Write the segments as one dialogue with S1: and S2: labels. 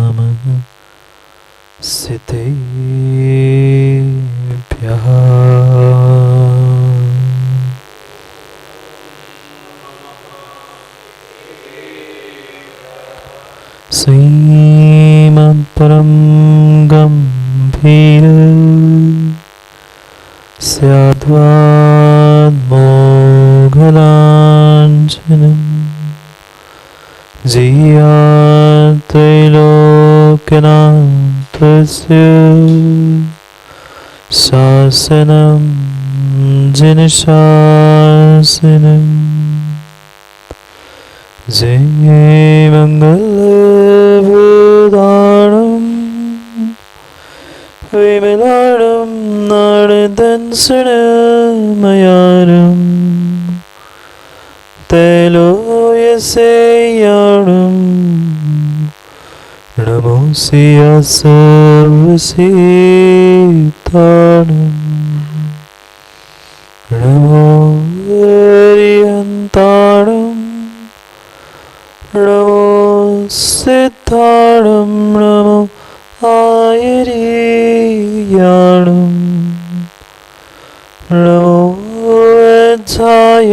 S1: नमः सिद्धेभ्यः। श्रीमत्परं गम्भीर स्याद्वाद्मोघलाञ्छनं जियात्रैलोक्यनाथस्य शासनं जिनशासनं। जय मंगलभूताणं विमलाणं नारदंसनमयारं त्रैलोक्यसेयाणं नमोऽस्य सर्वसिद्धाणं नमो हरिहन्ताणं नमो सिद्धाणं नमो आयर्याणं नमो वज्रायाणं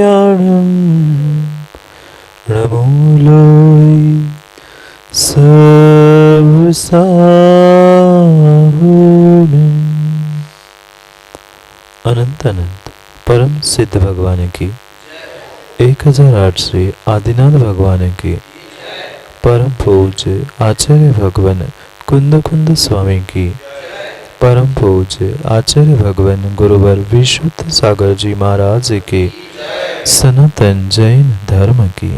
S1: नमो लोय सर्वसाहुणं। अनंत अनंत परम सिद्ध भगवान की 1008 श्री आदिनाथ भगवान की परम पूज्य आचार्य भगवान कुंद कुंद स्वामी की परम पूज्य आचार्य भगवान गुरुवर विशुद्ध सागर जी महाराज के सनातन जैन धर्म की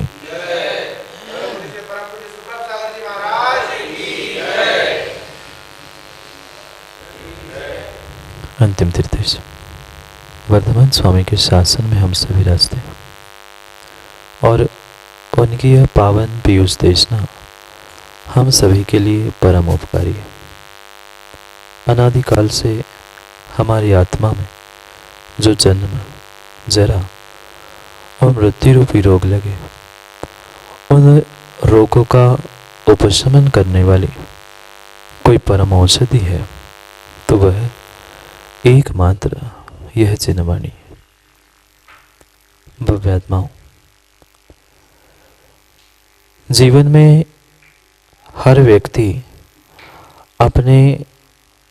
S1: अंतिम तीर्थेश वर्धमान स्वामी के शासन में हम सभी रास्ते और उनकी यह पावन पीयूष देशना हम सभी के लिए परम उपकारी है। अनादिकाल से हमारी आत्मा में जो जन्म जरा और मृत्यु रूपी रोग लगे, उन रोगों का उपशमन करने वाली कोई परम औषधि है तो वह एकमात्र यह जिनवाणी। भव्यात्माओं, जीवन में हर व्यक्ति अपने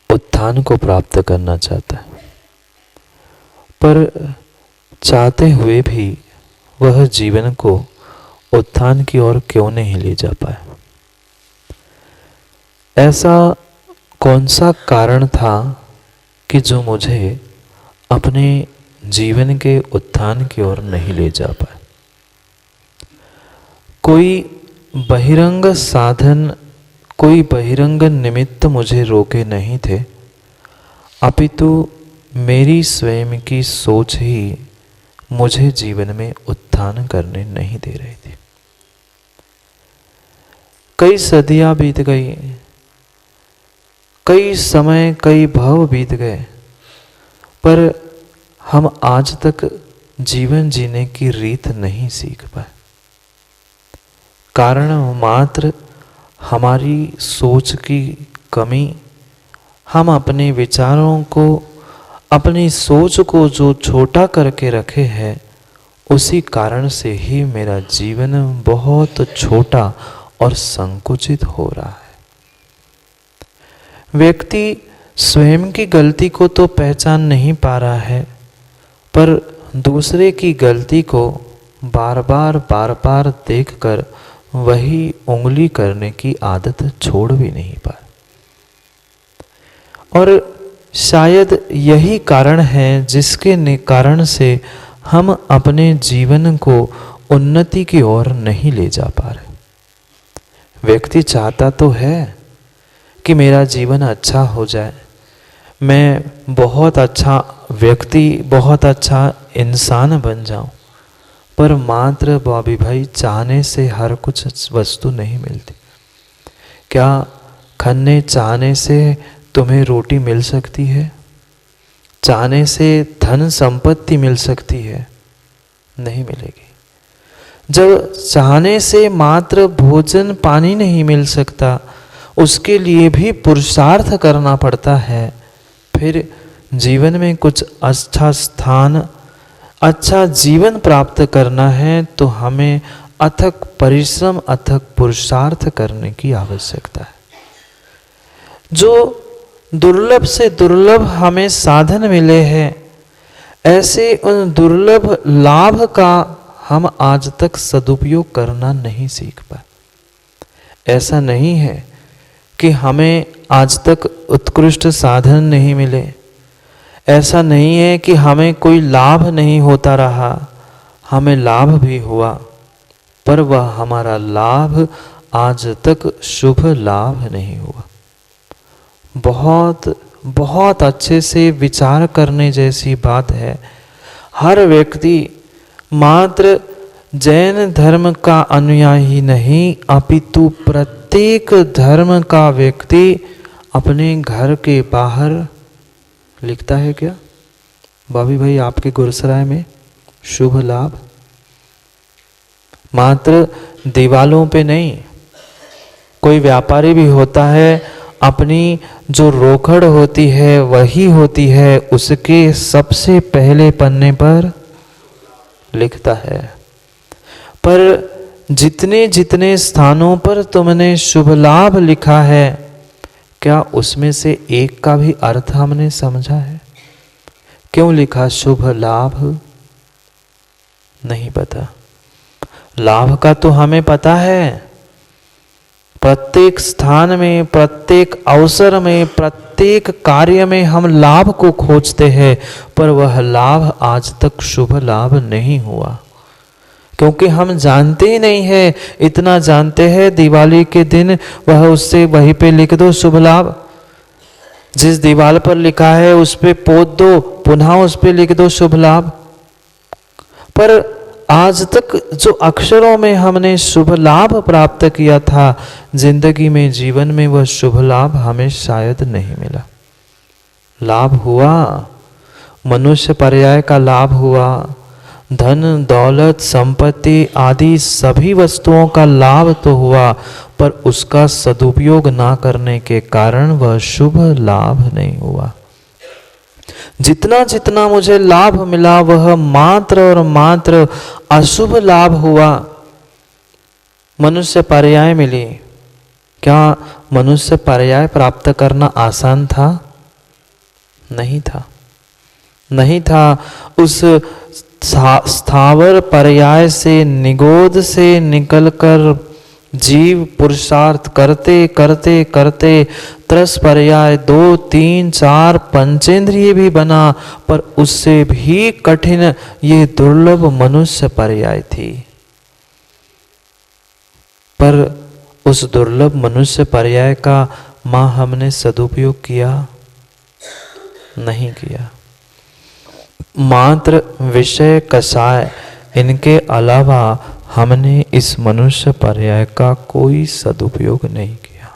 S1: उत्थान को प्राप्त करना चाहता है, पर चाहते हुए भी वह जीवन को उत्थान की ओर क्यों नहीं ले जा पाया? ऐसा कौन सा कारण था कि जो मुझे अपने जीवन के उत्थान की ओर नहीं ले जा पाया? कोई बहिरंग साधन, कोई बहिरंग निमित्त मुझे रोके नहीं थे, अपितु मेरी स्वयं की सोच ही मुझे जीवन में उत्थान करने नहीं दे रही थी। कई सदियां बीत गई, कई समय, कई भव बीत गए, पर हम आज तक जीवन जीने की रीत नहीं सीख पाए। कारण मात्र हमारी सोच की कमी। हम अपने विचारों को, अपनी सोच को जो छोटा करके रखे हैं, उसी कारण से ही मेरा जीवन बहुत छोटा और संकुचित हो रहा है। व्यक्ति स्वयं की गलती को तो पहचान नहीं पा रहा है, पर दूसरे की गलती को बार बार देखकर वही उंगली करने की आदत छोड़ भी नहीं पाए। और शायद यही कारण है जिसके कारण से हम अपने जीवन को उन्नति की ओर नहीं ले जा पा रहे। व्यक्ति चाहता तो है कि मेरा जीवन अच्छा हो जाए, मैं बहुत अच्छा व्यक्ति, बहुत अच्छा इंसान बन जाऊं, पर मात्र बॉबी भाई चाहने से हर कुछ वस्तु नहीं मिलती। क्या खन्ने चाहने से तुम्हें रोटी मिल सकती है? चाहने से धन संपत्ति मिल सकती है? नहीं मिलेगी। जब चाहने से मात्र भोजन पानी नहीं मिल सकता, उसके लिए भी पुरुषार्थ करना पड़ता है। फिर जीवन में कुछ अच्छा स्थान, अच्छा जीवन प्राप्त करना है तो हमें अथक परिश्रम, अथक पुरुषार्थ करने की आवश्यकता है। जो दुर्लभ से दुर्लभ हमें साधन मिले हैं, ऐसे उन दुर्लभ लाभ का हम आज तक सदुपयोग करना नहीं सीख पाए। ऐसा नहीं है कि हमें आज तक उत्कृष्ट साधन नहीं मिले, ऐसा नहीं है कि हमें कोई लाभ नहीं होता रहा, हमें लाभ भी हुआ, पर वह हमारा लाभ आज तक शुभ लाभ नहीं हुआ। बहुत बहुत अच्छे से विचार करने जैसी बात है। हर व्यक्ति मात्र जैन धर्म का अनुयायी नहीं, अपितु प्रत्येक धर्म का व्यक्ति अपने घर के बाहर लिखता है क्या भाभी भाई आपके गुरसराय में शुभ लाभ, मात्र दीवालों पे नहीं। कोई व्यापारी भी होता है, अपनी जो रोकड़ होती है वही होती है, उसके सबसे पहले पन्ने पर लिखता है। पर जितने जितने स्थानों पर तुमने शुभ लाभ लिखा है, क्या उसमें से एक का भी अर्थ हमने समझा है? क्यों लिखा शुभ लाभ? नहीं पता। लाभ का तो हमें पता है, प्रत्येक स्थान में, प्रत्येक अवसर में, प्रत्येक कार्य में हम लाभ को खोजते हैं, पर वह लाभ आज तक शुभ लाभ नहीं हुआ, क्योंकि हम जानते ही नहीं है। इतना जानते हैं दिवाली के दिन वह उससे वहीं पे लिख दो शुभ लाभ, जिस दीवार पर लिखा है उस पे पोत दो, पुनः उस पे लिख दो शुभ लाभ। पर आज तक जो अक्षरों में हमने शुभ लाभ प्राप्त किया था, जिंदगी में, जीवन में, वह शुभ लाभ हमें शायद नहीं मिला। लाभ हुआ, मनुष्य पर्याय का लाभ हुआ, धन दौलत संपत्ति आदि सभी वस्तुओं का लाभ तो हुआ, पर उसका सदुपयोग ना करने के कारण वह शुभ लाभ नहीं हुआ। जितना जितना मुझे लाभ मिला वह मात्र और मात्र अशुभ लाभ हुआ। मनुष्य पर्याय मिली, क्या मनुष्य पर्याय प्राप्त करना आसान था? नहीं था, नहीं था। उस स्थावर पर्याय से, निगोद से निकलकर जीव पुरुषार्थ करते करते करते त्रस पर्याय 2, 3, 4 पंचेंद्रिय भी बना, पर उससे भी कठिन ये दुर्लभ मनुष्य पर्याय थी। पर उस दुर्लभ मनुष्य पर्याय का मां हमने सदुपयोग किया? नहीं किया। मात्र विषय कषाय, इनके अलावा हमने इस मनुष्य पर्याय का कोई सदुपयोग नहीं किया।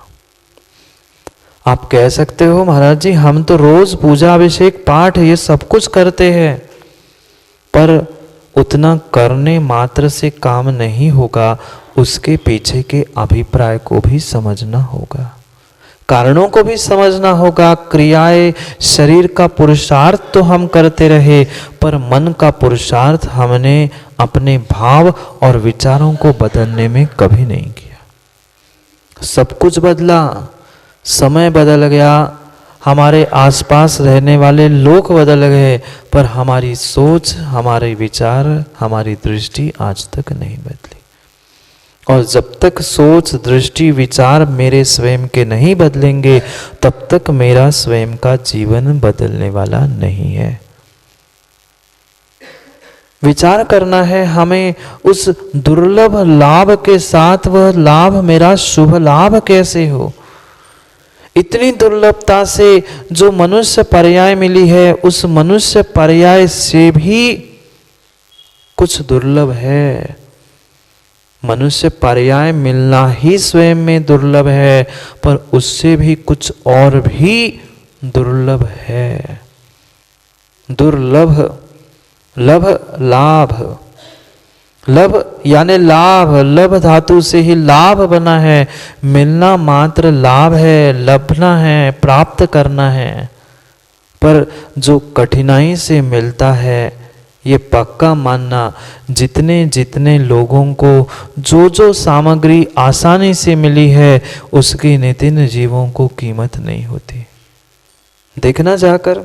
S1: आप कह सकते हो महाराज जी हम तो रोज पूजा अभिषेक पाठ ये सब कुछ करते हैं, पर उतना करने मात्र से काम नहीं होगा, उसके पीछे के अभिप्राय को भी समझना होगा, कारणों को भी समझना होगा। क्रियाएं, शरीर का पुरुषार्थ तो हम करते रहे, पर मन का पुरुषार्थ हमने अपने भाव और विचारों को बदलने में कभी नहीं किया। सब कुछ बदला, समय बदल गया, हमारे आसपास रहने वाले लोग बदल गए, पर हमारी सोच, हमारे विचार, हमारी दृष्टि आज तक नहीं बदली। और जब तक सोच, दृष्टि, विचार मेरे स्वयं के नहीं बदलेंगे, तब तक मेरा स्वयं का जीवन बदलने वाला नहीं है। विचार करना है हमें उस दुर्लभ लाभ के साथ, वह लाभ मेरा शुभ लाभ कैसे हो। इतनी दुर्लभता से जो मनुष्य पर्याय मिली है, उस मनुष्य पर्याय से भी कुछ दुर्लभ है। मनुष्य पर्याय मिलना ही स्वयं में दुर्लभ है, पर उससे भी कुछ और भी दुर्लभ है। दुर्लभ, लभ, लाभ, लब यानी लाभ, लब धातु से ही लाभ बना है। मिलना मात्र लाभ है, लभना है, प्राप्त करना है। पर जो कठिनाई से मिलता है, ये पक्का मानना, जितने जितने लोगों को जो जो सामग्री आसानी से मिली है, उसकी नितिन जीवों को कीमत नहीं होती। देखना जाकर,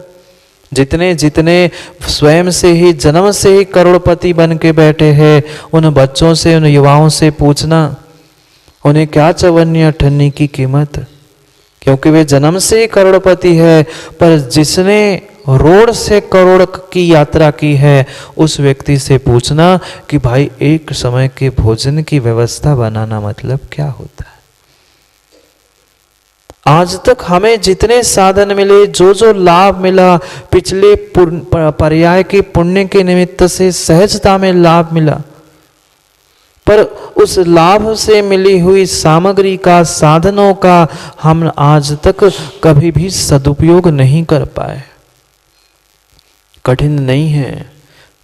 S1: जितने जितने स्वयं से ही जन्म से ही करोड़पति बन के बैठे हैं, उन बच्चों से, उन युवाओं से पूछना, उन्हें क्या चवन्नी अठन्नी की कीमत, क्योंकि वे जन्म से ही करोड़पति है। पर जिसने रोड से करोड़ की यात्रा की है, उस व्यक्ति से पूछना कि भाई एक समय के भोजन की व्यवस्था बनाना मतलब क्या होता है। आज तक हमें जितने साधन मिले, जो जो लाभ मिला, पिछले पर्याय के पुण्य के निमित्त से सहजता में लाभ मिला, पर उस लाभ से मिली हुई सामग्री का, साधनों का हम आज तक कभी भी सदुपयोग नहीं कर पाए। कठिन नहीं है,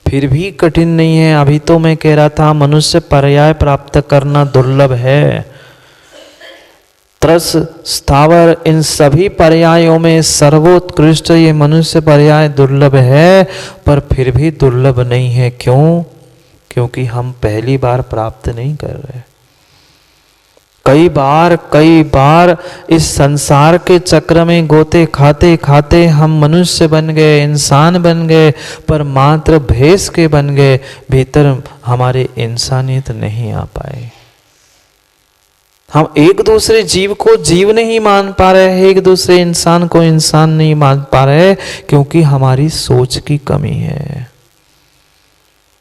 S1: फिर भी कठिन नहीं है। अभी तो मैं कह रहा था मनुष्य पर्याय प्राप्त करना दुर्लभ है। त्रस, स्थावर, इन सभी पर्यायों में सर्वोत्कृष्ट ये मनुष्य पर्याय दुर्लभ है, पर फिर भी दुर्लभ नहीं है। क्यों? क्योंकि हम पहली बार प्राप्त नहीं कर रहे। कई बार इस संसार के चक्र में गोते खाते खाते हम मनुष्य बन गए, इंसान बन गए, पर मात्र भेष के बन गए, भीतर हमारे इंसानियत नहीं आ पाए। हम एक दूसरे जीव को जीव नहीं मान पा रहे हैं, एक दूसरे इंसान को इंसान नहीं मान पा रहे, क्योंकि हमारी सोच की कमी है।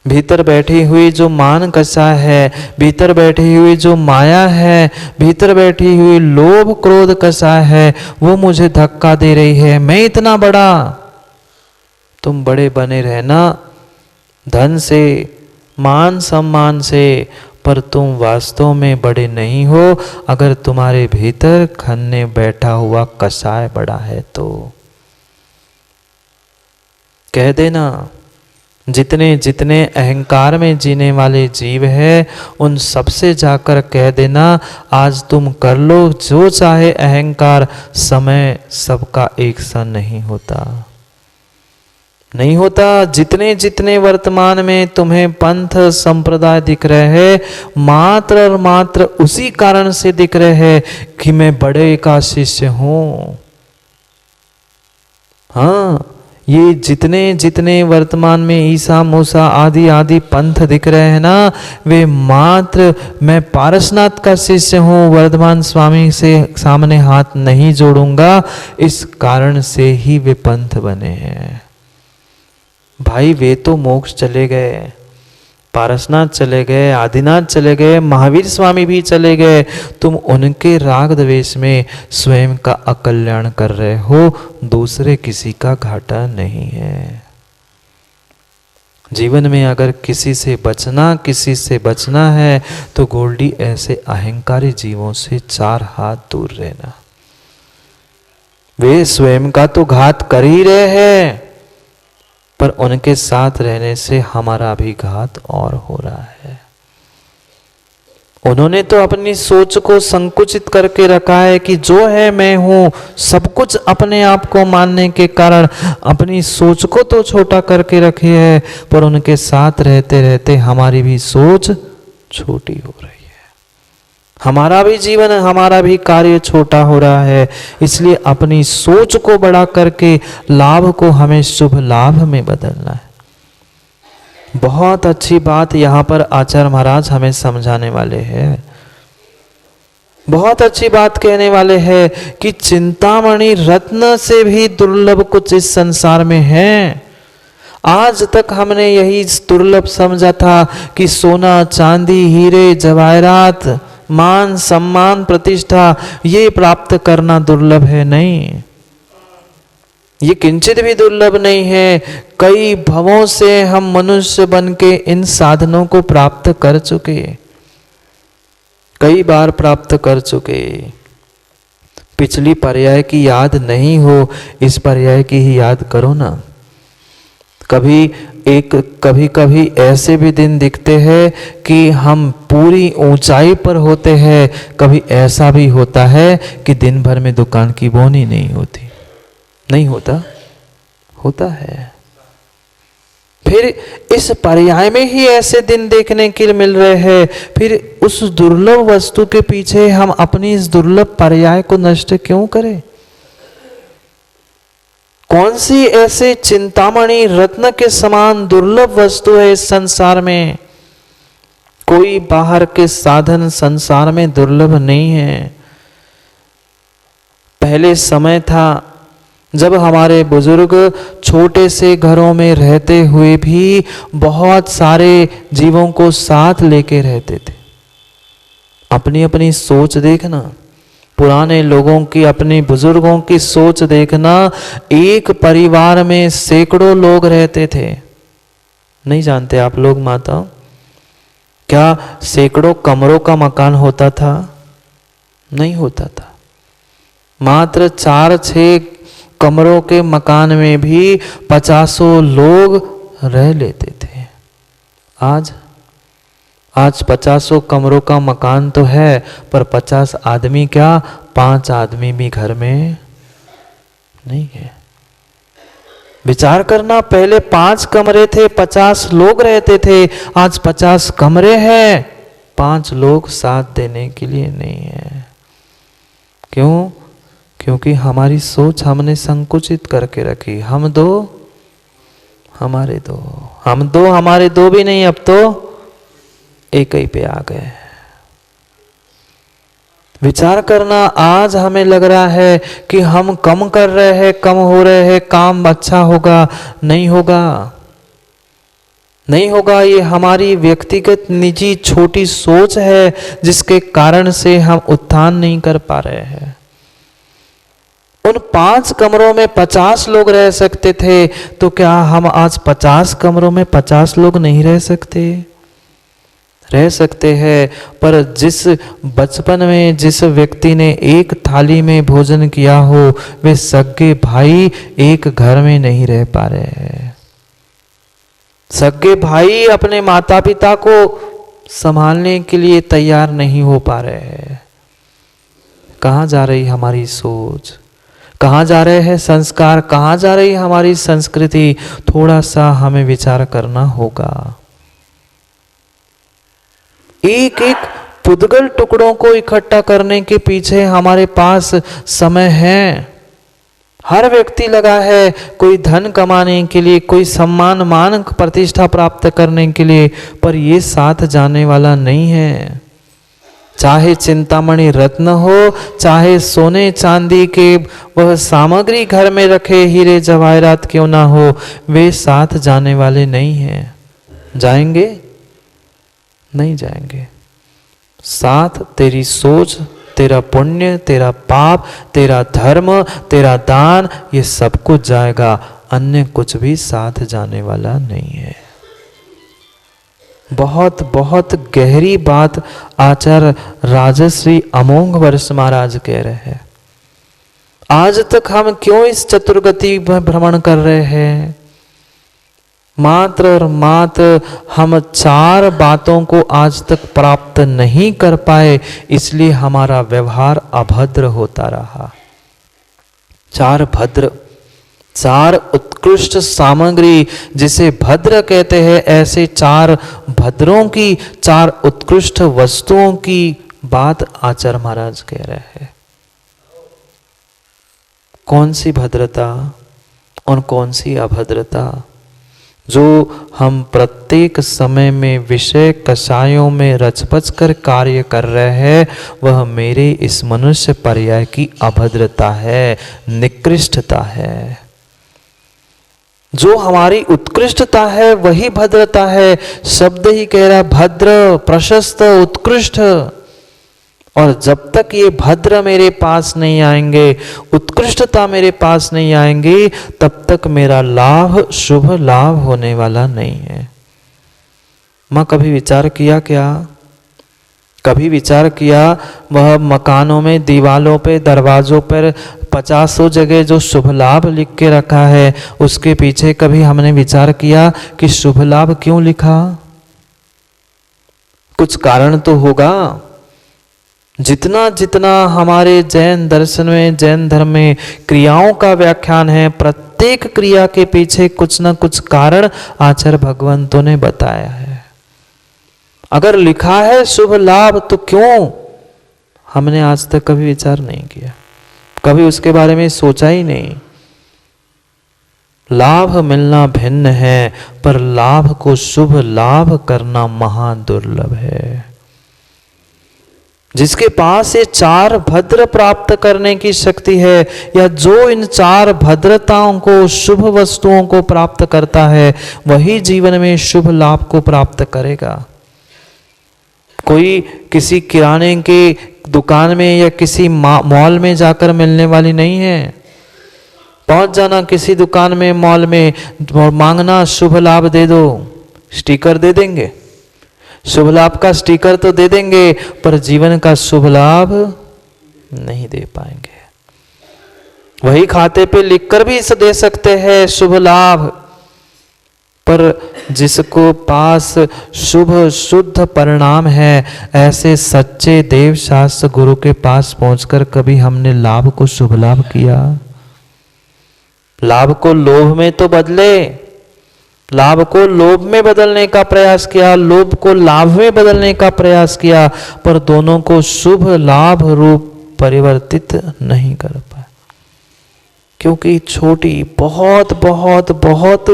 S1: भीतर बैठी हुई जो मान कषा है, भीतर बैठी हुई जो माया है, भीतर बैठी हुई लोभ क्रोध कषा है, वो मुझे धक्का दे रही है। मैं इतना बड़ा, तुम बड़े बने रहना धन से, मान सम्मान से, पर तुम वास्तव में बड़े नहीं हो अगर तुम्हारे भीतर खन्ने बैठा हुआ कसाय बड़ा है तो। कह देना, जितने जितने अहंकार में जीने वाले जीव है, उन सबसे जाकर कह देना, आज तुम कर लो जो चाहे अहंकार, समय सबका एक सा नहीं होता, नहीं होता। जितने जितने वर्तमान में तुम्हें पंथ संप्रदाय दिख रहे हैं, मात्र और मात्र उसी कारण से दिख रहे हैं कि मैं बड़े का शिष्य हूं। हाँ, ये जितने जितने वर्तमान में ईसा मूसा आदि आदि पंथ दिख रहे हैं ना, वे मात्र मैं पारसनाथ का शिष्य हूं, वर्धमान स्वामी से सामने हाथ नहीं जोड़ूंगा, इस कारण से ही वे पंथ बने हैं। भाई वे तो मोक्ष चले गए, पारसनाथ चले गए, आदिनाथ चले गए, महावीर स्वामी भी चले गए, तुम उनके राग द्वेष में स्वयं का अकल्याण कर रहे हो, दूसरे किसी का घाटा नहीं है। जीवन में अगर किसी से बचना है तो गोल्डी ऐसे अहंकारी जीवों से 4 हाथ दूर रहना। वे स्वयं का तो घात कर ही रहे हैं, पर उनके साथ रहने से हमारा भी घात और हो रहा है। उन्होंने तो अपनी सोच को संकुचित करके रखा है कि जो है मैं हूं, सब कुछ अपने आप को मानने के कारण अपनी सोच को तो छोटा करके रखी है, पर उनके साथ रहते रहते हमारी भी सोच छोटी हो रही है, हमारा भी जीवन, हमारा भी कार्य छोटा हो रहा है। इसलिए अपनी सोच को बड़ा करके लाभ को हमें शुभ लाभ में बदलना है। बहुत अच्छी बात यहाँ पर आचार्य महाराज हमें समझाने वाले हैं, बहुत अच्छी बात कहने वाले हैं कि चिंतामणि रत्न से भी दुर्लभ कुछ इस संसार में है। आज तक हमने यही दुर्लभ समझा था कि सोना चांदी हीरे जवाहरात मान सम्मान प्रतिष्ठा ये प्राप्त करना दुर्लभ है। नहीं, ये किंचित भी दुर्लभ नहीं है। कई भवों से हम मनुष्य बन के इन साधनों को प्राप्त कर चुके, कई बार प्राप्त कर चुके। पिछली पर्याय की याद नहीं हो, इस पर्याय की ही याद करो ना। कभी कभी कभी ऐसे भी दिन दिखते हैं कि हम पूरी ऊंचाई पर होते हैं, कभी ऐसा भी होता है कि दिन भर में दुकान की बोनी नहीं होती। नहीं होता? होता है। फिर इस पर्याय में ही ऐसे दिन देखने के लिए मिल रहे हैं, फिर उस दुर्लभ वस्तु के पीछे हम अपनी इस दुर्लभ पर्याय को नष्ट क्यों करें? कौन सी ऐसे चिंतामणि रत्न के समान दुर्लभ वस्तु है इस संसार में? कोई बाहर के साधन संसार में दुर्लभ नहीं है। पहले समय था जब हमारे बुजुर्ग छोटे से घरों में रहते हुए भी बहुत सारे जीवों को साथ लेके रहते थे। अपनी अपनी सोच देखना, पुराने लोगों की, अपने बुजुर्गों की सोच देखना। एक परिवार में सैकड़ों लोग रहते थे। नहीं जानते आप लोग माता, क्या सैकड़ों कमरों का मकान होता था? नहीं होता था। मात्र 4-6 कमरों के मकान में भी 50 लोग रह लेते थे। आज 50 कमरों का मकान तो है, पर 50 आदमी क्या, 5 आदमी भी घर में नहीं है। विचार करना, पहले 5 कमरे थे, 50 लोग रहते थे। आज 50 कमरे हैं, 5 लोग साथ देने के लिए नहीं है। क्यों? क्योंकि हमारी सोच हमने संकुचित करके रखी। हम दो हमारे दो, हम दो हमारे दो भी नहीं, अब तो एक ही पे आ गए। विचार करना, आज हमें लग रहा है कि हम कम कर रहे हैं, कम हो रहे हैं, काम अच्छा होगा। नहीं होगा, नहीं होगा। ये हमारी व्यक्तिगत निजी छोटी सोच है, जिसके कारण से हम उत्थान नहीं कर पा रहे हैं। उन 5 कमरों में 50 लोग रह सकते थे, तो क्या हम आज 50 कमरों में 50 लोग नहीं रह सकते? रह सकते हैं, पर जिस बचपन में जिस व्यक्ति ने एक थाली में भोजन किया हो, वे सगे भाई एक घर में नहीं रह पा रहे हैं। सगे भाई अपने माता पिता को संभालने के लिए तैयार नहीं हो पा रहे हैं। कहाँ जा रही हमारी सोच? कहाँ जा रहे हैं संस्कार? कहाँ जा रही हमारी संस्कृति? थोड़ा सा हमें विचार करना होगा। एक एक पुद्गल टुकड़ों को इकट्ठा करने के पीछे हमारे पास समय है। हर व्यक्ति लगा है, कोई धन कमाने के लिए, कोई सम्मान मान प्रतिष्ठा प्राप्त करने के लिए, पर ये साथ जाने वाला नहीं है। चाहे चिंतामणि रत्न हो, चाहे सोने चांदी के वह सामग्री घर में रखे हीरे जवाहरात क्यों ना हो, वे साथ जाने वाले नहीं हैं। जाएंगे? नहीं जाएंगे। साथ तेरी सोच, तेरा पुण्य, तेरा पाप, तेरा धर्म, तेरा दान, ये सब कुछ जाएगा, अन्य कुछ भी साथ जाने वाला नहीं है। बहुत बहुत गहरी बात आचार्य राजश्री अमोघ वर्ष महाराज कह रहे हैं। आज तक हम क्यों इस चतुर्गति में भ्रमण कर रहे हैं? मात्र और मात्र हम 4 बातों को आज तक प्राप्त नहीं कर पाए, इसलिए हमारा व्यवहार अभद्र होता रहा। 4 भद्र, 4 उत्कृष्ट सामग्री जिसे भद्र कहते हैं, ऐसे 4 भद्रों की, 4 उत्कृष्ट वस्तुओं की बात आचार्य महाराज कह रहे हैं। कौन सी भद्रता और कौन सी अभद्रता? जो हम प्रत्येक समय में विषय कषायों में रचपच कर कार्य कर रहे हैं, वह मेरे इस मनुष्य पर्याय की अभद्रता है, निकृष्टता है। जो हमारी उत्कृष्टता है वही भद्रता है। शब्द ही कह रहा है भद्र, प्रशस्त, उत्कृष्ट। और जब तक ये भद्र मेरे पास नहीं आएंगे, उत्कृष्टता मेरे पास नहीं आएंगी, तब तक मेरा लाभ, शुभ लाभ होने वाला नहीं है। मां कभी विचार किया क्या? कभी विचार किया वह मकानों में दीवालों पे, दरवाजों पर 50 जगह जो शुभ लाभ लिख के रखा है, उसके पीछे कभी हमने विचार किया कि शुभ लाभ क्यों लिखा? कुछ कारण तो होगा। जितना जितना हमारे जैन दर्शन में, जैन धर्म में क्रियाओं का व्याख्यान है, प्रत्येक क्रिया के पीछे कुछ ना कुछ कारण आचार्य भगवंतों ने बताया है। अगर लिखा है शुभ लाभ तो क्यों? हमने आज तक कभी विचार नहीं किया, कभी उसके बारे में सोचा ही नहीं। लाभ मिलना भिन्न है, पर लाभ को शुभ लाभ करना महादुर्लभ है। जिसके पास ये 4 भद्र प्राप्त करने की शक्ति है, या जो इन 4 भद्रताओं को, शुभ वस्तुओं को प्राप्त करता है, वही जीवन में शुभ लाभ को प्राप्त करेगा। कोई किसी किराने के दुकान में या किसी मॉल में जाकर मिलने वाली नहीं है। पहुंच जाना किसी दुकान में, मॉल में, और मांगना शुभ लाभ दे दो, स्टिकर दे देंगे। शुभ लाभ का स्टिकर तो दे देंगे, पर जीवन का शुभ लाभ नहीं दे पाएंगे। वही खाते पे लिखकर भी इसे दे सकते हैं शुभ लाभ, पर जिसको पास शुभ शुद्ध परिणाम है, ऐसे सच्चे देव शास्त्र गुरु के पास पहुंचकर कभी हमने लाभ को शुभ लाभ किया? लाभ को लोभ में तो बदले, लाभ को लोभ में बदलने का प्रयास किया, लोभ को लाभ में बदलने का प्रयास किया, पर दोनों को शुभ लाभ रूप परिवर्तित नहीं कर पाए। क्योंकि छोटी, बहुत बहुत बहुत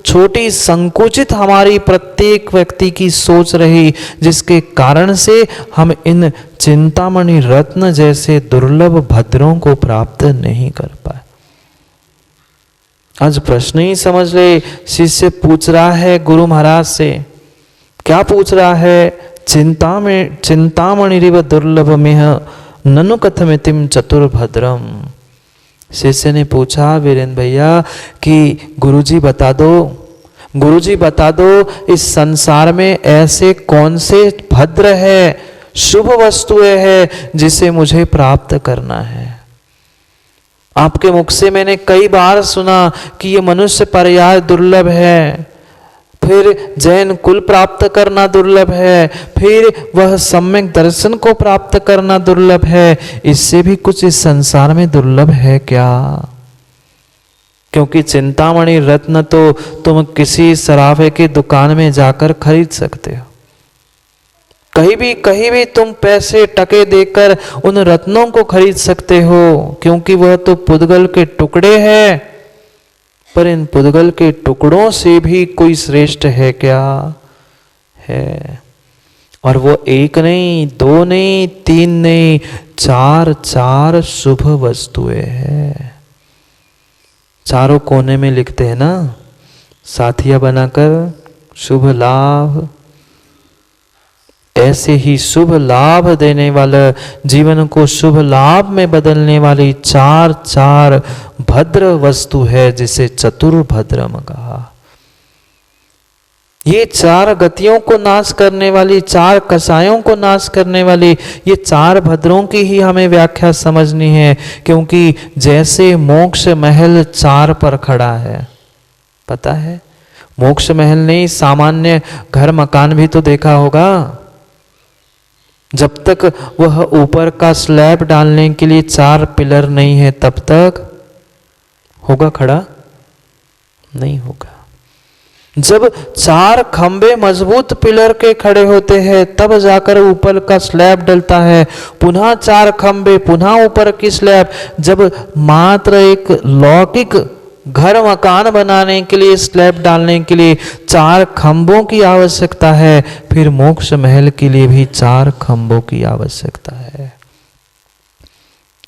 S1: छोटी संकुचित हमारी प्रत्येक व्यक्ति की सोच रही, जिसके कारण से हम इन चिंतामणि रत्न जैसे दुर्लभ भद्रों को प्राप्त नहीं कर पाए। आज प्रश्न ही समझ ले, शिष्य पूछ रहा है गुरु महाराज से, क्या पूछ रहा है? चिंतामणि रिव दुर्लभ मेह ननु कथमितिम चतुर्भद्रम। शिष्य ने पूछा वीरेंद्र भैया कि गुरुजी बता दो, गुरुजी बता दो, इस संसार में ऐसे कौन से भद्र है, शुभ वस्तुएं है जिसे मुझे प्राप्त करना है। आपके मुख से मैंने कई बार सुना कि ये मनुष्य पर्याय दुर्लभ है, फिर जैन कुल प्राप्त करना दुर्लभ है, फिर वह सम्यक दर्शन को प्राप्त करना दुर्लभ है। इससे भी कुछ इस संसार में दुर्लभ है क्या? क्योंकि चिंतामणि रत्न तो तुम किसी सराफे की दुकान में जाकर खरीद सकते हो, कहीं भी तुम पैसे टके देकर उन रत्नों को खरीद सकते हो, क्योंकि वह तो पुद्गल के टुकड़े हैं। पर इन पुद्गल के टुकड़ों से भी कोई श्रेष्ठ है क्या? है। और वो एक नहीं, 2 नहीं, 3 नहीं, 4 शुभ वस्तुएं हैं। चारों कोने में लिखते हैं ना, साथिया बनाकर शुभ लाभ। ऐसे ही शुभ लाभ देने वाला, जीवन को शुभ लाभ में बदलने वाली 4 भद्र वस्तु है, जिसे चतुर्भद्रम कहा। ये 4 गतियों को नाश करने वाली, 4 कसायों को नाश करने वाली, ये 4 भद्रों की ही हमें व्याख्या समझनी है। क्योंकि जैसे मोक्ष महल 4 पर खड़ा है, पता है, मोक्ष महल नहीं, सामान्य घर मकान भी तो देखा होगा। जब तक वह ऊपर का स्लैब डालने के लिए 4 पिलर नहीं है, तब तक होगा खड़ा? नहीं होगा। जब 4 खंबे मजबूत पिलर के खड़े होते हैं, तब जाकर ऊपर का स्लैब डलता है। पुनः 4 खंबे, पुनः ऊपर की स्लैब। जब मात्र एक लौकिक घर मकान बनाने के लिए, स्लैब डालने के लिए 4 खंभों की आवश्यकता है, फिर मोक्ष महल के लिए भी 4 खंभों की आवश्यकता है।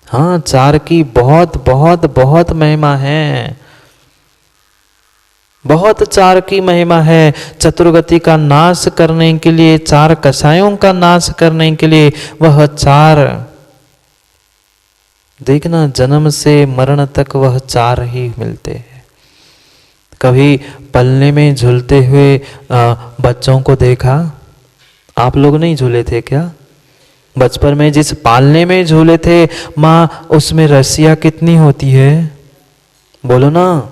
S1: हाँ, 4 की बहुत बहुत बहुत महिमा है, बहुत 4 की महिमा है। चतुर्गति का नाश करने के लिए, 4 कसायों का नाश करने के लिए वह 4, देखना जन्म से मरण तक वह 4 ही मिलते हैं। कभी पलने में झूलते हुए बच्चों को देखा? आप लोग नहीं झूले थे क्या? बचपन में जिस पालने में झूले थे माँ, उसमें रस्सियाँ कितनी होती है? बोलो ना,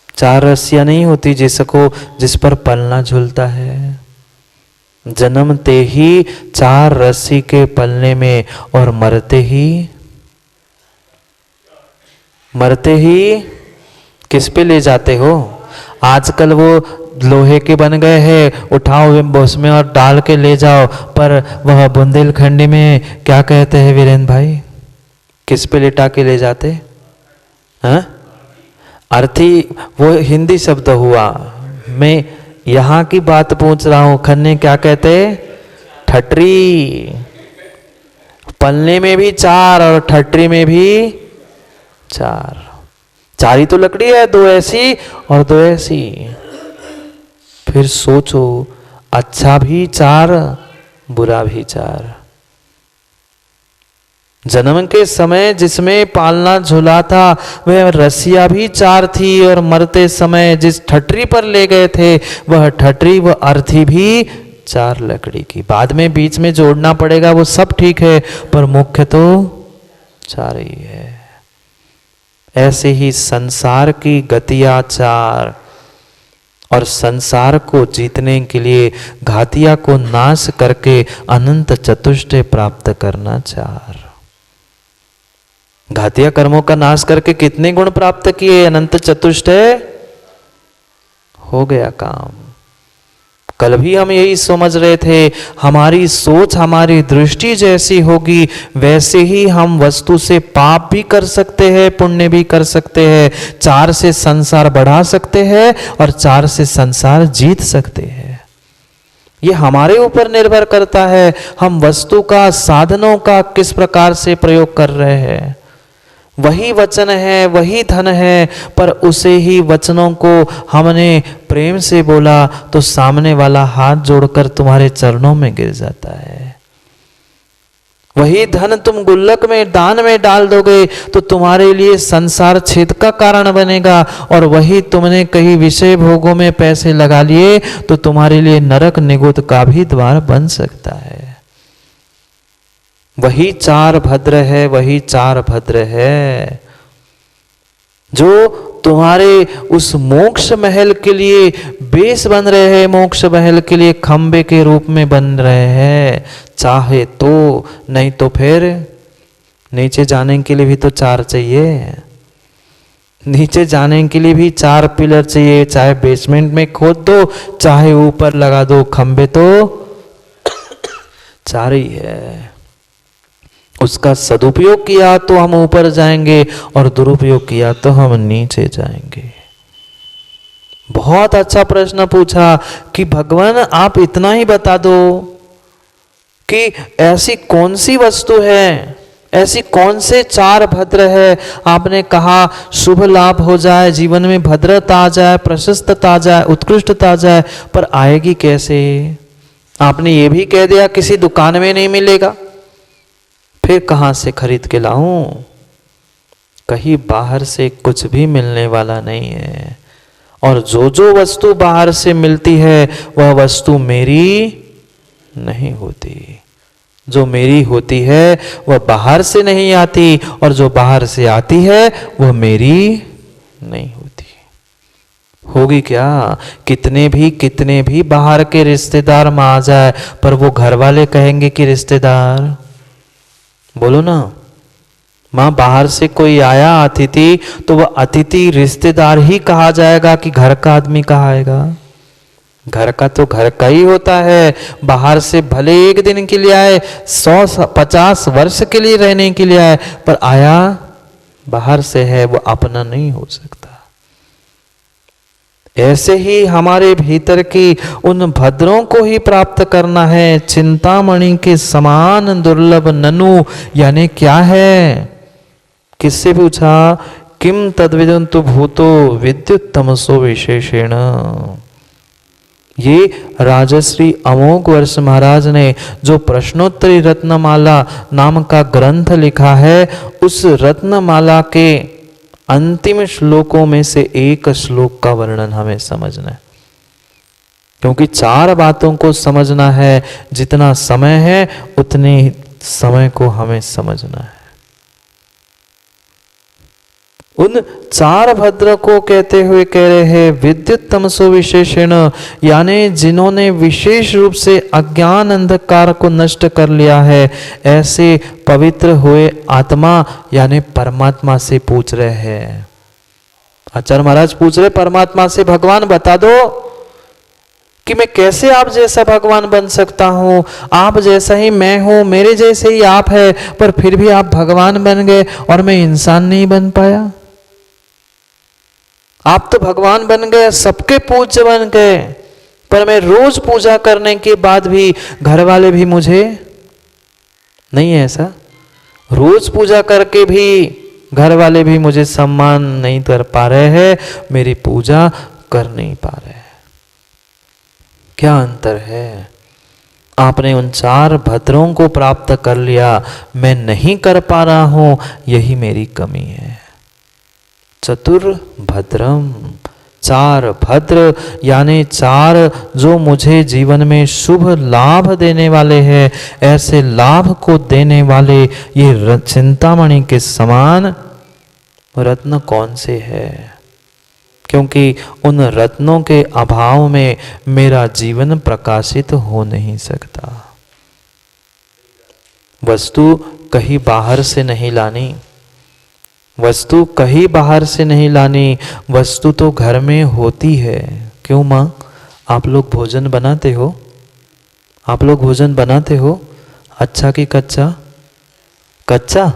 S1: 4 रस्सियाँ नहीं होती जिस पर पलना झूलता है। जन्मते ही 4 रस्सी के पलने में और मरते ही किस पे ले जाते हो? आजकल वो लोहे के बन गए हैं, उठाओ उसमें और डाल के ले जाओ, पर वह बुंदेलखंडी में क्या कहते हैं वीरेंद्र भाई? किस पे लेटा के ले जाते हैं? अर्थी, वो हिंदी शब्द हुआ। मैं यहाँ की बात पूछ रहा हूँ, खन्ने क्या कहते? ठटरी। पलने में भी 4 और ठटरी में भी 4। 4 ही तो लकड़ी है, 2 ऐसी और 2 ऐसी। फिर सोचो, अच्छा भी 4, बुरा भी 4। जन्म के समय जिसमें पालना झूला था वह रस्सियां भी 4 थी, और मरते समय जिस ठटरी पर ले गए थे वह ठटरी व अर्थी भी 4 लकड़ी की। बाद में बीच में जोड़ना पड़ेगा, वो सब ठीक है, पर मुख्य तो 4 ही है। ऐसे ही संसार की गतियां 4, और संसार को जीतने के लिए घातिया को नाश करके अनंत चतुष्टय प्राप्त करना 4। घातिया कर्मों का नाश करके कितने गुण प्राप्त किए? अनंत चतुष्टय। हो गया काम। कल भी हम यही समझ रहे थे, हमारी सोच हमारी दृष्टि जैसी होगी वैसे ही हम वस्तु से पाप भी कर सकते हैं, पुण्य भी कर सकते हैं। 4 से संसार बढ़ा सकते हैं और 4 से संसार जीत सकते हैं। ये हमारे ऊपर निर्भर करता है, हम वस्तु का, साधनों का किस प्रकार से प्रयोग कर रहे हैं। वही वचन है, वही धन है, पर उसे ही वचनों को हमने प्रेम से बोला तो सामने वाला हाथ जोड़कर तुम्हारे चरणों में गिर जाता है। वही धन तुम गुल्लक में, दान में डाल दोगे तो तुम्हारे लिए संसार छेद का कारण बनेगा, और वही तुमने कहीं विषय भोगों में पैसे लगा लिए तो तुम्हारे लिए नरक निगुत का भी द्वार बन सकता है। वही 4 भद्र है, वही 4 भद्र है जो तुम्हारे उस मोक्ष महल के लिए बेस बन रहे हैं, मोक्ष महल के लिए खंबे के रूप में बन रहे हैं। चाहे तो, नहीं तो फिर नीचे जाने के लिए भी तो 4 चाहिए। नीचे जाने के लिए भी 4 पिलर चाहिए, चाहे बेसमेंट में खोद दो, चाहे ऊपर लगा दो, खंबे तो 4 ही है। उसका सदुपयोग किया तो हम ऊपर जाएंगे और दुरुपयोग किया तो हम नीचे जाएंगे। बहुत अच्छा प्रश्न पूछा कि भगवान आप इतना ही बता दो कि ऐसी कौन सी वस्तु है, ऐसी कौन से 4 भद्र है। आपने कहा शुभ लाभ हो जाए, जीवन में भद्रता आ जाए, प्रशस्तता आ जाए, उत्कृष्टता आ जाए, पर आएगी कैसे? आपने ये भी कह दिया किसी दुकान में नहीं मिलेगा, फिर कहां से खरीद के लाऊं? कहीं बाहर से कुछ भी मिलने वाला नहीं है, और जो जो वस्तु बाहर से मिलती है वह वस्तु मेरी नहीं होती। जो मेरी होती है वह बाहर से नहीं आती, और जो बाहर से आती है वह मेरी नहीं होती। होगी क्या? कितने भी बाहर के रिश्तेदार में आ जाए, पर वो घर वाले कहेंगे कि रिश्तेदार। बोलो ना, मां बाहर से कोई आया अतिथि तो वह अतिथि रिश्तेदार ही कहा जाएगा कि घर का आदमी कहाएगा? घर का तो घर का ही होता है। बाहर से भले एक दिन के लिए आए, 100-50 वर्ष के लिए रहने के लिए आए, पर आया बाहर से है, वो अपना नहीं हो सकता। ऐसे ही हमारे भीतर की उन भद्रों को ही प्राप्त करना है। चिंतामणि के समान दुर्लभ ननु, यानी क्या है? किससे पूछा? किम तद्विदन्तु भूतो विद्युत तमसो विशेषेण। ये राजश्री अमोघ वर्ष महाराज ने जो प्रश्नोत्तरी रत्नमाला नाम का ग्रंथ लिखा है, उस रत्नमाला के अंतिम श्लोकों में से एक श्लोक का वर्णन हमें समझना है। क्योंकि चार बातों को समझना है, जितना समय है उतने समय को हमें समझना है। उन चार भद्र को कहते हुए कह रहे हैं विद्युत तमसो विशेषण, यानी जिन्होंने विशेष रूप से अज्ञान अंधकार को नष्ट कर लिया है, ऐसे पवित्र हुए आत्मा यानी परमात्मा से पूछ रहे हैं। आचार्य महाराज पूछ रहे परमात्मा से, भगवान बता दो कि मैं कैसे आप जैसा भगवान बन सकता हूं। आप जैसा ही मैं हूं, मेरे जैसे ही आप है, पर फिर भी आप भगवान बन गए और मैं इंसान नहीं बन पाया। आप तो भगवान बन गए, सबके पूज्य बन गए, पर मैं रोज पूजा करने के बाद भी घर वाले भी मुझे नहीं है ऐसा। रोज पूजा करके भी घर वाले भी मुझे सम्मान नहीं कर पा रहे हैं, मेरी पूजा कर नहीं पा रहे हैं। क्या अंतर है? आपने उन चार भद्रों को प्राप्त कर लिया, मैं नहीं कर पा रहा हूं, यही मेरी कमी है। चतुर्भद्रम, चार भद्र यानी चार जो मुझे जीवन में शुभ लाभ देने वाले हैं, ऐसे लाभ को देने वाले ये चिंतामणि के समान रत्न कौन से है? क्योंकि उन रत्नों के अभाव में मेरा जीवन प्रकाशित हो नहीं सकता। वस्तु कहीं बाहर से नहीं लानी, वस्तु कहीं बाहर से नहीं लानी, वस्तु तो घर में होती है। क्यों माँ, आप लोग भोजन बनाते हो? आप लोग भोजन बनाते हो? अच्छा कि कच्चा? कच्चा।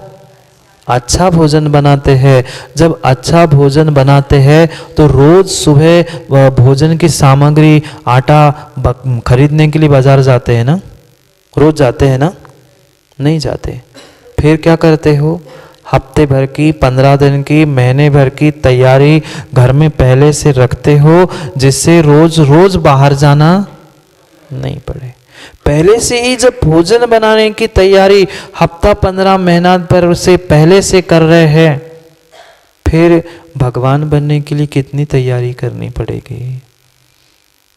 S1: अच्छा भोजन बनाते हैं। जब अच्छा भोजन बनाते हैं तो रोज सुबह भोजन की सामग्री आटा खरीदने के लिए बाजार जाते हैं ना? रोज जाते हैं ना? नहीं जाते। फिर क्या करते हो? हफ्ते भर की, 15 दिन की, महीने भर की तैयारी घर में पहले से रखते हो, जिससे रोज रोज बाहर जाना नहीं पड़े। पहले से ही जब भोजन बनाने की तैयारी हफ्ता 15 महीना पर से पहले से कर रहे हैं, फिर भगवान बनने के लिए कितनी तैयारी करनी पड़ेगी।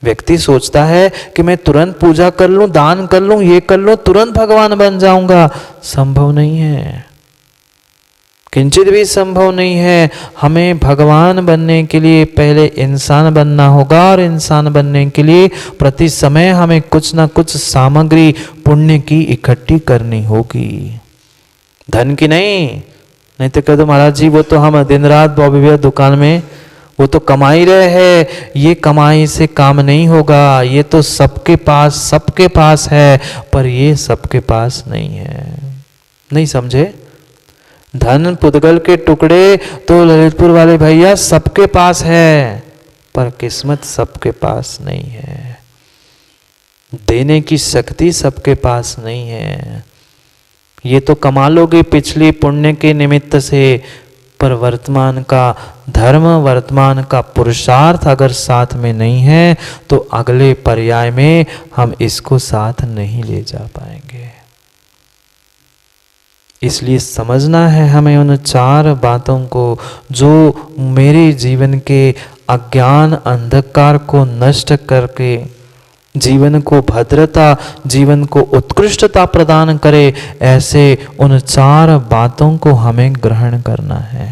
S1: व्यक्ति सोचता है कि मैं तुरंत पूजा कर लूं, दान कर लूं, ये कर लूं, तुरंत भगवान बन जाऊंगा। संभव नहीं है, किंचित भी संभव नहीं है। हमें भगवान बनने के लिए पहले इंसान बनना होगा, और इंसान बनने के लिए प्रति समय हमें कुछ ना कुछ सामग्री पुण्य की इकट्ठी करनी होगी, धन की नहीं तो कह दो महाराज जी वो तो हम दिन रात बॉबी भैया दुकान में वो तो कमा ही रहे हैं, ये कमाई से काम नहीं होगा, ये तो सबके पास है, पर ये सबके पास नहीं है। नहीं समझे? धन पुद्गल के टुकड़े तो ललितपुर वाले भैया सबके पास है, पर किस्मत सबके पास नहीं है, देने की शक्ति सबके पास नहीं है। ये तो कमा लोगे पिछली पुण्य के निमित्त से, पर वर्तमान का धर्म, वर्तमान का पुरुषार्थ अगर साथ में नहीं है तो अगले पर्याय में हम इसको साथ नहीं ले जा पाएंगे। इसलिए समझना है हमें उन चार बातों को जो मेरे जीवन के अज्ञान अंधकार को नष्ट करके जीवन को भद्रता, जीवन को उत्कृष्टता प्रदान करे। ऐसे उन चार बातों को हमें ग्रहण करना है।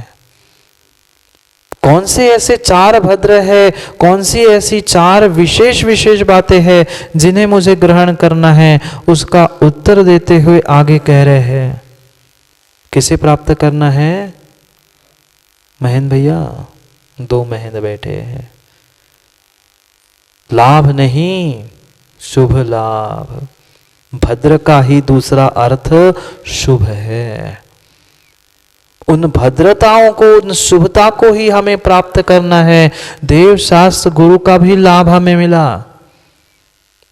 S1: कौन से ऐसे चार भद्र है, कौन सी ऐसी चार विशेष बातें हैं जिन्हें मुझे ग्रहण करना है, उसका उत्तर देते हुए आगे कह रहे हैं किसे प्राप्त करना है। महेंद्र भैया, 2 महेंद्र बैठे हैं। लाभ नहीं, शुभ लाभ। भद्र का ही दूसरा अर्थ शुभ है। उन भद्रताओं को, उन शुभता को ही हमें प्राप्त करना है। देव शास्त्र गुरु का भी लाभ हमें मिला,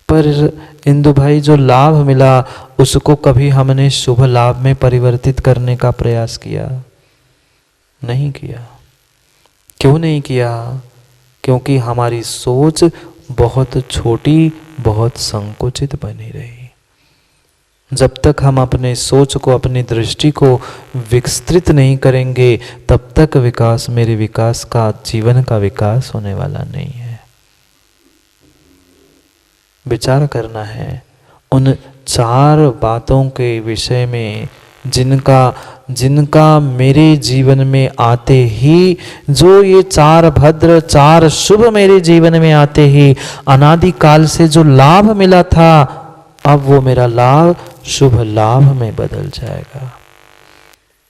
S1: पर इंदु भाई जो लाभ मिला उसको कभी हमने शुभ लाभ में परिवर्तित करने का प्रयास किया? नहीं किया। क्यों नहीं किया? क्योंकि हमारी सोच बहुत छोटी, बहुत संकुचित बनी रही। जब तक हम अपने सोच को, अपनी दृष्टि को विस्तृत नहीं करेंगे, तब तक जीवन का विकास होने वाला नहीं है। विचार करना है उन 4 बातों के विषय में जिनका मेरे जीवन में आते ही, जो ये 4 भद्र 4 शुभ मेरे जीवन में आते ही अनादि काल से जो लाभ मिला था, अब वो मेरा लाभ शुभ लाभ में बदल जाएगा।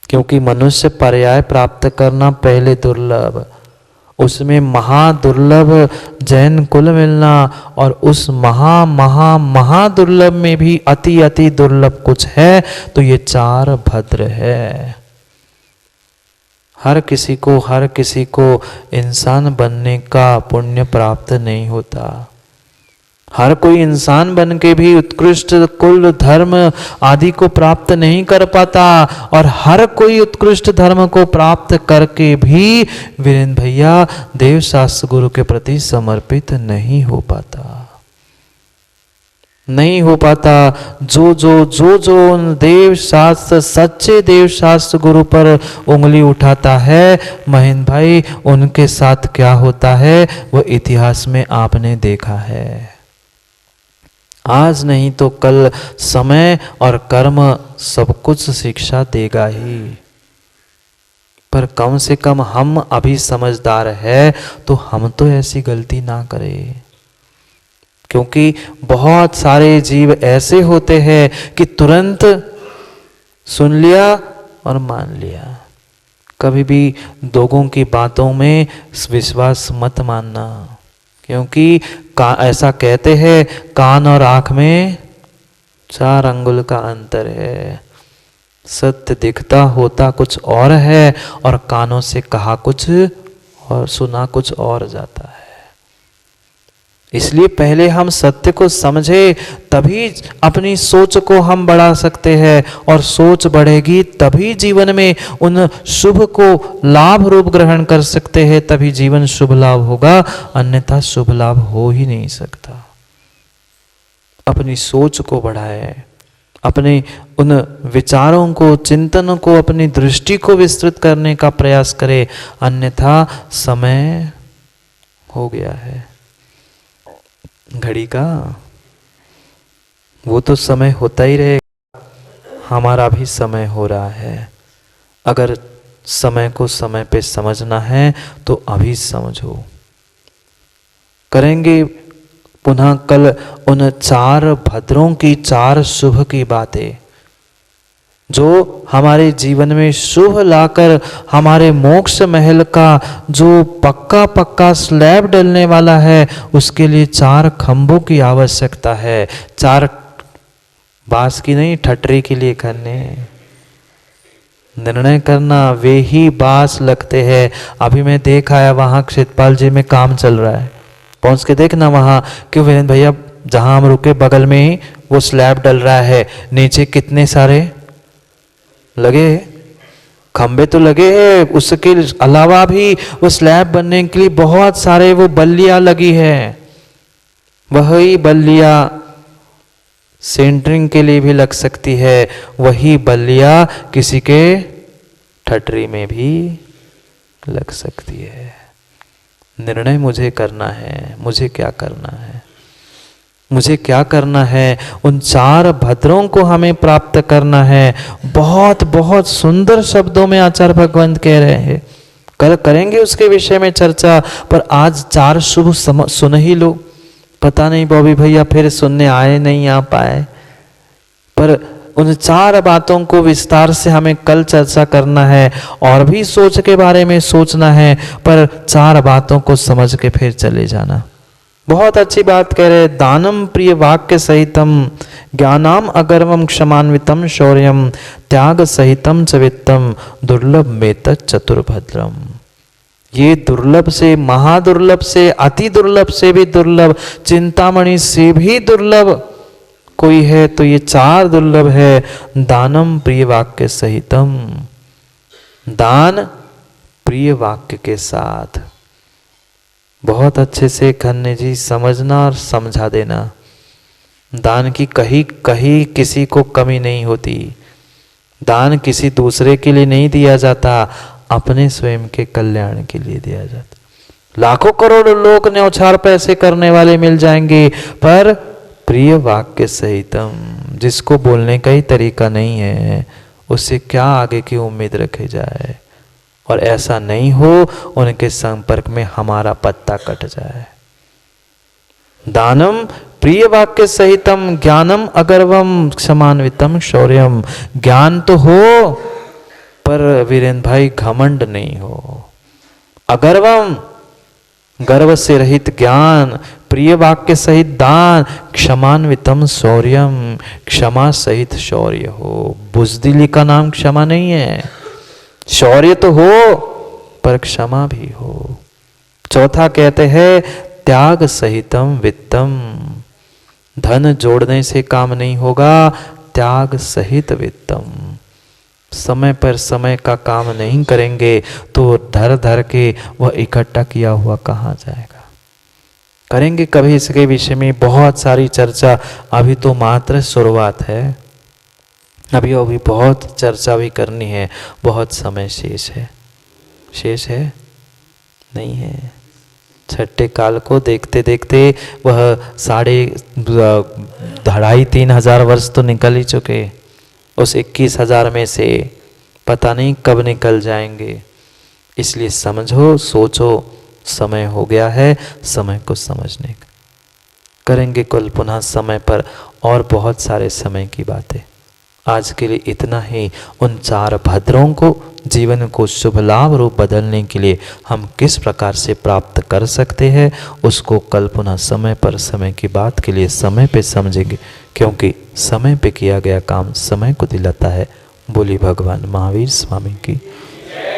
S1: क्योंकि मनुष्य पर्याय प्राप्त करना पहले दुर्लभ, उसमें महादुर्लभ जैन कुल मिलना, और उस महादुर्लभ में भी अति अति दुर्लभ कुछ है तो ये 4 भद्र है। हर किसी को इंसान बनने का पुण्य प्राप्त नहीं होता। हर कोई इंसान बन के भी उत्कृष्ट कुल धर्म आदि को प्राप्त नहीं कर पाता, और हर कोई उत्कृष्ट धर्म को प्राप्त करके भी वीरेंद्र भैया देव शास्त्र गुरु के प्रति समर्पित नहीं हो पाता। जो देव शास्त्र सच्चे देव शास्त्र गुरु पर उंगली उठाता है महेंद्र भाई, उनके साथ क्या होता है वो इतिहास में आपने देखा है। आज नहीं तो कल समय और कर्म सब कुछ शिक्षा देगा ही, पर कम से कम हम अभी समझदार है तो हम तो ऐसी गलती ना करें। क्योंकि बहुत सारे जीव ऐसे होते हैं कि तुरंत सुन लिया और मान लिया। कभी भी लोगों की बातों में विश्वास मत मानना, क्योंकि ऐसा कहते हैं कान और आंख में 4 अंगुल का अंतर है। सत्य दिखता होता कुछ और है और कानों से कहा कुछ और सुना कुछ और जाता है। इसलिए पहले हम सत्य को समझे, तभी अपनी सोच को हम बढ़ा सकते हैं, और सोच बढ़ेगी तभी जीवन में उन शुभ को लाभ रूप ग्रहण कर सकते हैं, तभी जीवन शुभ लाभ होगा, अन्यथा शुभ लाभ हो ही नहीं सकता। अपनी सोच को बढ़ाए, अपने उन विचारों को, चिंतनों को, अपनी दृष्टि को विस्तृत करने का प्रयास करे, अन्यथा समय हो गया है घड़ी का, वो तो समय होता ही रहेगा, हमारा भी समय हो रहा है। अगर समय को समय पे समझना है तो अभी समझो। करेंगे पुनः कल उन 4 भद्रों की 4 शुभ की बातें, जो हमारे जीवन में शुभ लाकर हमारे मोक्ष महल का जो पक्का स्लैब डलने वाला है, उसके लिए 4 खंभों की आवश्यकता है। 4 बांस की नहीं, ठटरी के लिए करने निर्णय करना, वे ही बांस लगते हैं। अभी मैं देख आया वहां क्षेत्रपाल जी में काम चल रहा है, पहुंच के देखना वहां, क्यों वीरेंद्र भैया जहां हम रुके बगल में ही वो स्लैब डल रहा है, नीचे कितने सारे लगे खंबे तो लगे हैं, उसके अलावा भी वो स्लैब बनने के लिए बहुत सारे वो बल्लियां लगी है। वही बल्लियां सेंटरिंग के लिए भी लग सकती है, वही बल्लियां किसी के ठटरी में भी लग सकती है। निर्णय मुझे करना है, मुझे क्या करना है, मुझे क्या करना है। उन 4 भद्रों को हमें प्राप्त करना है। बहुत बहुत सुंदर शब्दों में आचार्य भगवंत कह रहे हैं, कल करेंगे उसके विषय में चर्चा, पर आज 4 शुभ सुन ही लो। पता नहीं बॉबी भैया फिर सुनने आए नहीं आ पाए, पर उन 4 बातों को विस्तार से हमें कल चर्चा करना है, और भी सोच के बारे में सोचना है, पर 4 बातों को समझ के फिर चले जाना। बहुत अच्छी बात कह रहे, दानम प्रिय वाक्य सहितम ज्ञानाम अगर्वम क्षमान्वितम शौर्यम त्याग सहितम च वित्तम दुर्लभ में चतुर्भद्रम। ये दुर्लभ से, महादुर्लभ से, अति दुर्लभ से भी दुर्लभ, चिंतामणि से भी दुर्लभ कोई है तो ये 4 दुर्लभ है। दानम प्रिय वाक्य सहितम, दान प्रिय वाक्य के साथ। बहुत अच्छे से खन्ने जी समझना और समझा देना। दान की कहीं किसी को कमी नहीं होती। दान किसी दूसरे के लिए नहीं दिया जाता, अपने स्वयं के कल्याण के लिए दिया जाता। लाखों करोड़ों लोग न्यौछावर पैसे करने वाले मिल जाएंगे, पर प्रिय वाक्य सहितम, जिसको बोलने का ही तरीका नहीं है उससे क्या आगे की उम्मीद रखी जाए, और ऐसा नहीं हो उनके संपर्क में हमारा पत्ता कट जाए। दानम प्रिय वाक्य सहितम ज्ञानम अगर्वम क्षमान्वितम शौर्यम। ज्ञान तो हो पर वीरेंद्र भाई घमंड नहीं हो। अगर्वम गर्व से रहित ज्ञान, प्रिय वाक्य सहित दान, क्षमान्वितम शौर्यम क्षमा सहित शौर्य हो। बुजदिली का नाम क्षमा नहीं है। शौर्य तो हो पर क्षमा भी हो। चौथा कहते हैं त्याग सहितम वित्तम। धन जोड़ने से काम नहीं होगा, त्याग सहित वित्तम। समय पर समय का काम नहीं करेंगे तो धर धर के वह इकट्ठा किया हुआ कहाँ जाएगा। करेंगे कभी इसके विषय में बहुत सारी चर्चा, अभी तो मात्र शुरुआत है, अभी बहुत चर्चा भी करनी है, बहुत समय शेष है। शेष है नहीं है। छठे काल को देखते देखते वह 2,500-3,000 वर्ष तो निकल ही चुके। उस 21,000 में से पता नहीं कब निकल जाएंगे। इसलिए समझो, सोचो, समय हो गया है समय को समझने का। करेंगे कल पुनः समय पर और बहुत सारे समय की बातें। आज के लिए इतना ही। उन 4 भद्रों को जीवन को शुभ लाभ रूप बदलने के लिए हम किस प्रकार से प्राप्त कर सकते हैं उसको कल पुनः समय पर समय की बात के लिए समय पे समझेंगे, क्योंकि समय पे किया गया काम समय को दिलाता है। बोली भगवान महावीर स्वामी की।